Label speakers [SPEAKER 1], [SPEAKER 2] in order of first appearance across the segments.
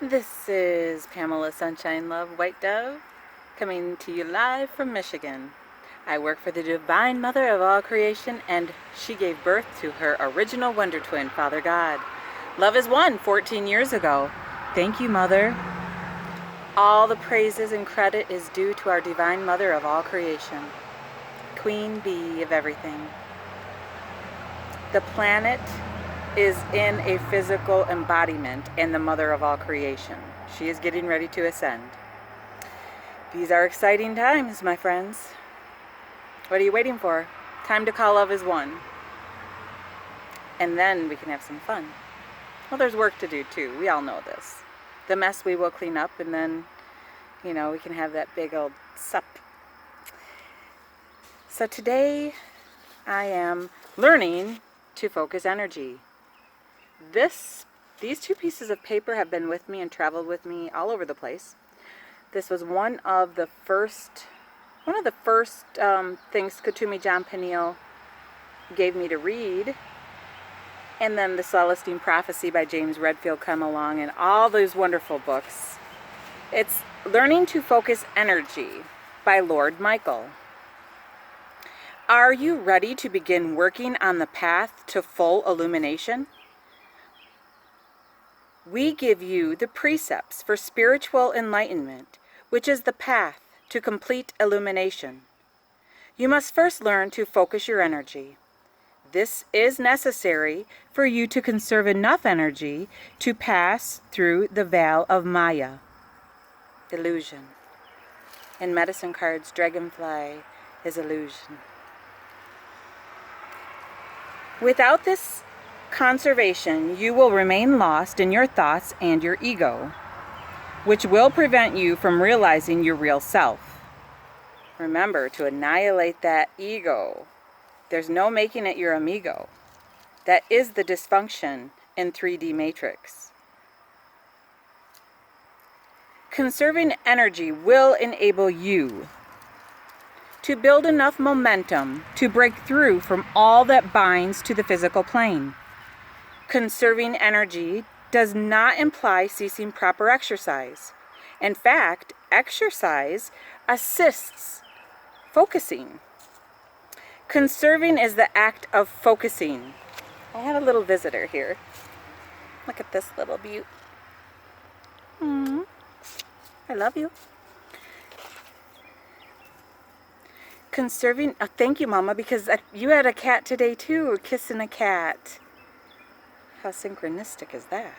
[SPEAKER 1] This is Pamela Sunshine Love White Dove, coming to you live from Michigan. I work for the Divine Mother of all creation, and she gave birth to her original Wonder Twin, Father God. Love is one 14 years ago. Thank you, Mother. All the praises and credit is due to our Divine Mother of all creation, Queen Bee of everything. The planet is in a physical embodiment and the mother of all creation. She is getting ready to ascend. These are exciting times, my friends. What are you waiting for? Time to call love is one. And then we can have some fun. Well, there's work to do too. We all know this. The mess we will clean up, and then, we can have that big old sup. So today I am learning to focus energy. These two pieces of paper have been with me and traveled with me all over the place. This was one of the first things Kuthumi John Peniel gave me to read. And then the Celestine Prophecy by James Redfield come along, and all those wonderful books. It's Learning to Focus Energy by Lord Michael. Are you ready to begin working on the path to full illumination? We give you the precepts for spiritual enlightenment, which is the path to complete illumination. You must first learn to focus your energy. This is necessary for you to conserve enough energy to pass through the veil of Maya, illusion. In medicine cards, dragonfly is illusion. Without this conservation, you will remain lost in your thoughts and your ego, which will prevent you from realizing your real self. Remember to annihilate that ego. There's no making it your amigo. That is the dysfunction in 3D matrix. Conserving energy will enable you to build enough momentum to break through from all that binds to the physical plane. Conserving energy does not imply ceasing proper exercise. In fact, exercise assists focusing. Conserving is the act of focusing. I have a little visitor here. Look at this little beaut. I love you. Conserving, thank you, Mama, because you had a cat today too, kissing a cat. How synchronistic is that?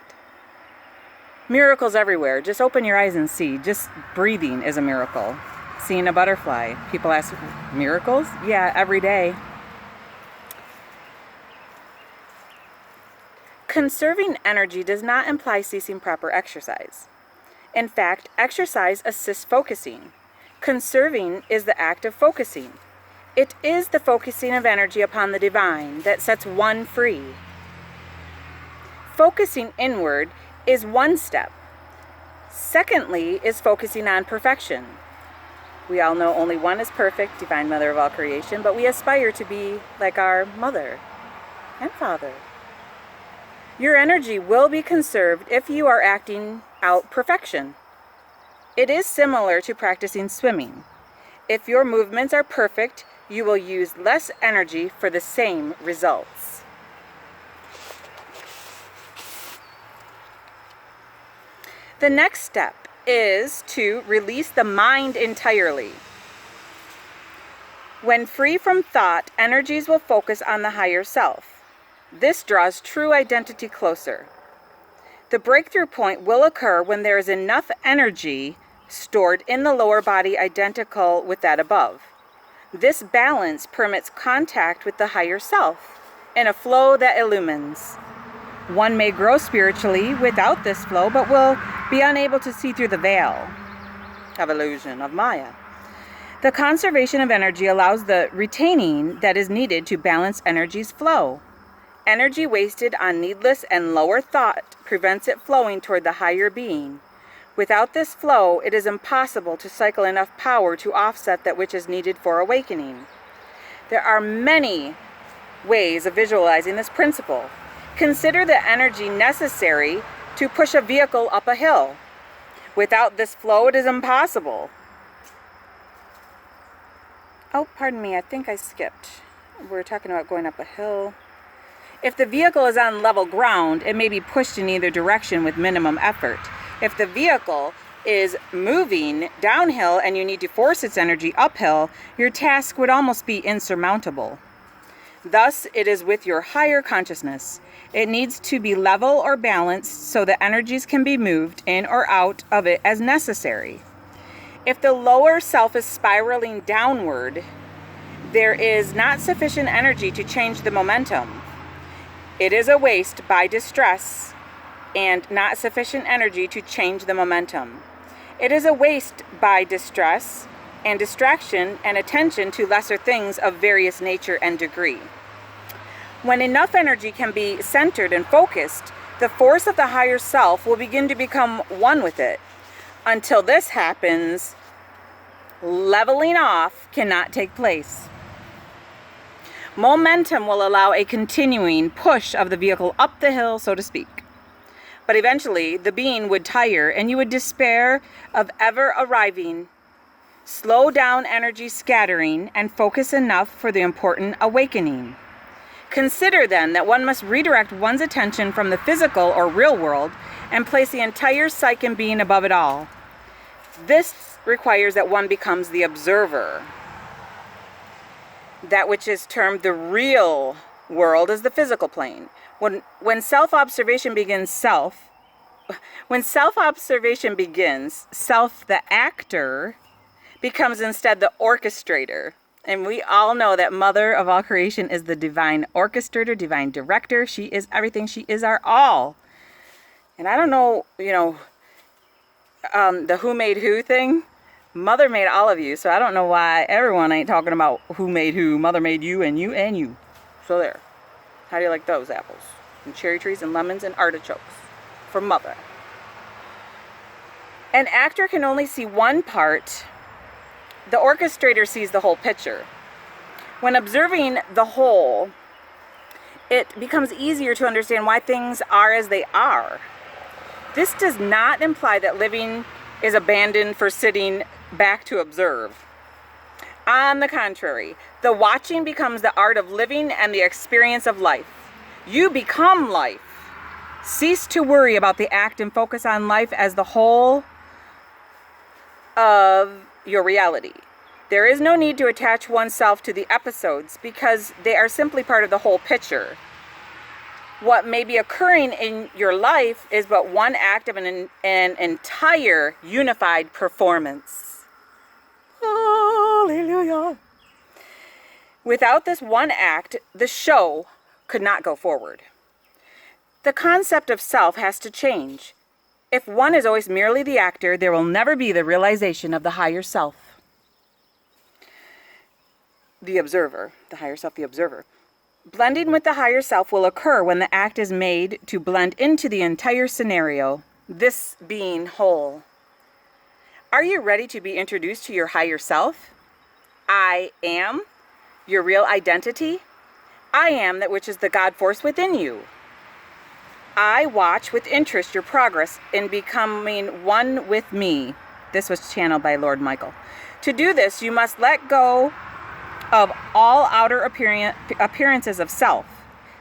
[SPEAKER 1] Miracles everywhere. Just open your eyes and see. Just breathing is a miracle. Seeing a butterfly. People ask, miracles? Yeah, every day. Conserving energy does not imply ceasing proper exercise. In fact, exercise assists focusing. Conserving is the act of focusing. It is the focusing of energy upon the divine that sets one free. Focusing inward is one step. Secondly is focusing on perfection. We all know only one is perfect, Divine Mother of all creation, but we aspire to be like our Mother and Father. Your energy will be conserved if you are acting out perfection. It is similar to practicing swimming. If your movements are perfect, you will use less energy for the same results. The next step is to release the mind entirely. When free from thought, energies will focus on the higher self. This draws true identity closer. The breakthrough point will occur when there is enough energy stored in the lower body identical with that above. This balance permits contact with the higher self in a flow that illumines. One may grow spiritually without this flow, but will be unable to see through the veil of illusion of Maya. The conservation of energy allows the retaining that is needed to balance energy's flow. Energy wasted on needless and lower thought prevents it flowing toward the higher being. Without this flow, it is impossible to cycle enough power to offset that which is needed for awakening. There are many ways of visualizing this principle. Consider the energy necessary to push a vehicle up a hill. Without this flow, it is impossible. Oh, pardon me, I think I skipped. We're talking about going up a hill. If the vehicle is on level ground, it may be pushed in either direction with minimum effort. If the vehicle is moving downhill and you need to force its energy uphill, your task would almost be insurmountable. Thus, it is with your higher consciousness. It needs to be level or balanced so that energies can be moved in or out of it as necessary. If the lower self is spiraling downward, there is not sufficient energy to change the momentum. It is a waste by distress and not sufficient energy to change the momentum. It is a waste by distress and distraction and attention to lesser things of various nature and degree. When enough energy can be centered and focused, the force of the higher self will begin to become one with it. Until this happens, leveling off cannot take place. Momentum will allow a continuing push of the vehicle up the hill, so to speak. But eventually, the being would tire and you would despair of ever arriving. Slow down energy scattering and focus enough for the important awakening. Consider then that one must redirect one's attention from the physical or real world and place the entire psyche and being above it all. This requires that one becomes the observer. That which is termed the real world is the physical plane. When self-observation begins, self, the actor, becomes instead the orchestrator. And we all know that Mother of all creation is the divine orchestrator, divine director. She is everything. She is our all. And I don't know, the who made who thing. Mother made all of you, so I don't know why everyone ain't talking about who made who. Mother made you and you and you. So there. How do you like those apples? And cherry trees and lemons and artichokes. From Mother. An actor can only see one part. The orchestrator sees the whole picture. When observing the whole, it becomes easier to understand why things are as they are. This does not imply that living is abandoned for sitting back to observe. On the contrary, the watching becomes the art of living and the experience of life. You become life. Cease to worry about the act and focus on life as the whole of your reality. There is no need to attach oneself to the episodes because they are simply part of the whole picture. What may be occurring in your life is but one act of an entire unified performance. Hallelujah. Without this one act, the show could not go forward. The concept of self has to change. If one is always merely the actor, there will never be the realization of the higher self. The observer, the higher self, the observer. Blending with the higher self will occur when the act is made to blend into the entire scenario, this being whole. Are you ready to be introduced to your higher self? I am your real identity. I am that which is the God force within you. I watch with interest your progress in becoming one with me. This was channeled by Lord Michael. To do this, you must let go of all outer appearances of self.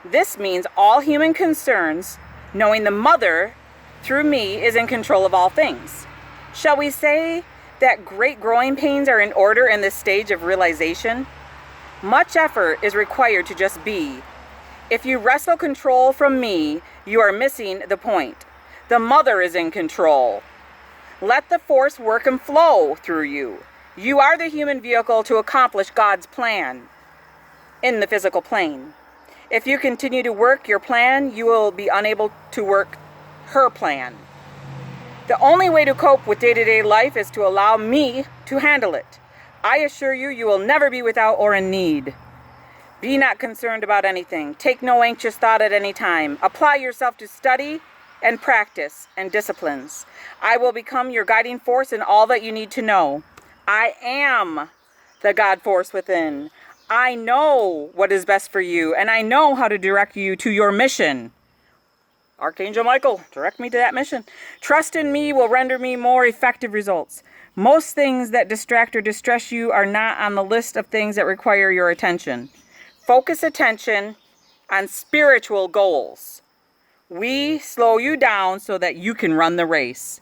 [SPEAKER 1] This means all human concerns, knowing the Mother, through me, is in control of all things. Shall we say that great growing pains are in order in this stage of realization? Much effort is required to just be. If you wrestle control from me, you are missing the point. The Mother is in control. Let the force work and flow through you. You are the human vehicle to accomplish God's plan in the physical plane. If you continue to work your plan, you will be unable to work her plan. The only way to cope with day-to-day life is to allow me to handle it. I assure you, you will never be without or in need. Be not concerned about anything. Take no anxious thought at any time. Apply yourself to study and practice and disciplines. I will become your guiding force in all that you need to know. I am the God force within. I know what is best for you, and I know how to direct you to your mission. Archangel Michael, direct me to that mission. Trust in me will render me more effective results. Most things that distract or distress you are not on the list of things that require your attention. Focus attention on spiritual goals. We slow you down so that you can run the race.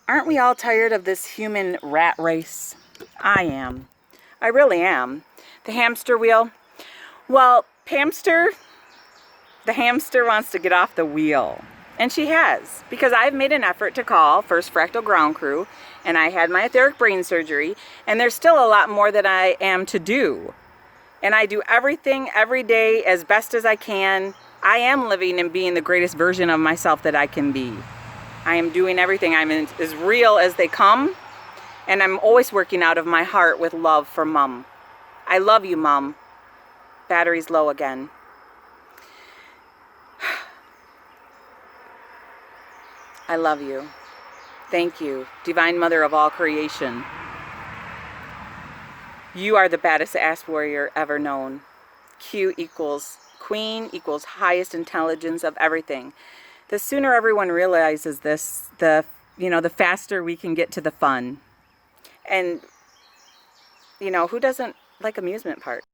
[SPEAKER 1] Aren't we all tired of this human rat race? I am. I really am. The hamster wheel. Well, the hamster wants to get off the wheel. And she has, because I've made an effort to call First Fractal Ground Crew, and I had my etheric brain surgery, and there's still a lot more that I am to do. And I do everything every day as best as I can. I am living and being the greatest version of myself that I can be. I am doing everything. I'm as real as they come, and I'm always working out of my heart with love for Mom. I love you, Mom. Battery's low again. I love you. Thank you, Divine Mother of all creation. You are the baddest ass warrior ever known. Q equals Queen equals highest intelligence of everything. The sooner everyone realizes this, the faster we can get to the fun. And, who doesn't like amusement parks?